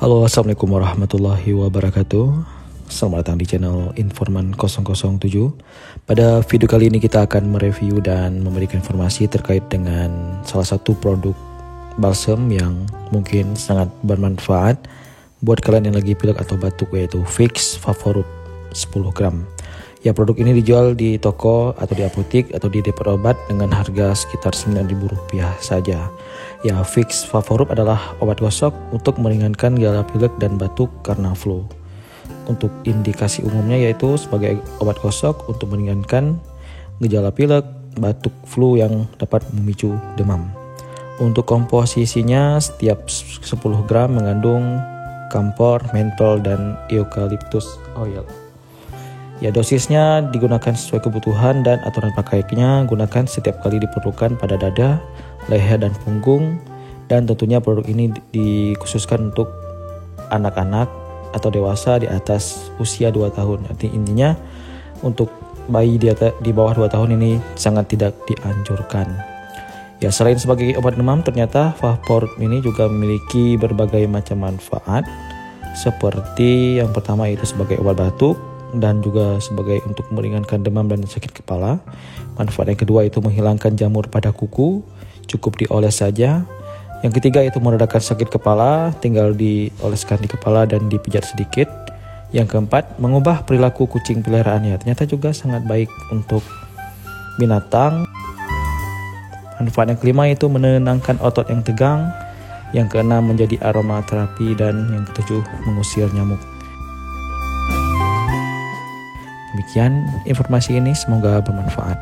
Halo, assalamualaikum warahmatullahi wabarakatuh. Selamat datang di channel Informan 007. Pada video kali ini kita akan mereview dan memberikan informasi terkait dengan salah satu produk balsam yang mungkin sangat bermanfaat buat kalian yang lagi pilek atau batuk, yaitu Vicks Vaporub 10 gram. Ya, produk ini dijual di toko atau di apotik atau di depot obat dengan harga sekitar Rp9.000 saja. Ya, Vicks Vaporub adalah obat gosok untuk meringankan gejala pilek dan batuk karena flu. Untuk indikasi umumnya yaitu sebagai obat gosok untuk meringankan gejala pilek, batuk, flu yang dapat memicu demam. Untuk komposisinya, setiap 10 gram mengandung kampor, mentol, dan eucalyptus oil. Ya, dosisnya digunakan sesuai kebutuhan dan aturan pakainya. Gunakan setiap kali diperlukan pada dada, leher, dan punggung. Dan tentunya produk ini dikhususkan untuk anak-anak atau dewasa di atas usia 2 tahun. Intinya untuk bayi di bawah 2 tahun ini sangat tidak dianjurkan. Ya, selain sebagai obat demam, ternyata Vaporub ini juga memiliki berbagai macam manfaat. Seperti yang pertama itu sebagai obat batuk, dan juga sebagai untuk meringankan demam dan sakit kepala. Manfaat yang kedua itu menghilangkan jamur pada kuku, cukup dioles saja. Yang ketiga itu meredakan sakit kepala, tinggal dioleskan di kepala dan dipijat sedikit. Yang keempat, mengubah perilaku kucing peliharaannya, ternyata juga sangat baik untuk binatang. Manfaat yang kelima itu menenangkan otot yang tegang. Yang keenam menjadi aromaterapi, dan yang ketujuh mengusir nyamuk. Demikian informasi ini, semoga bermanfaat.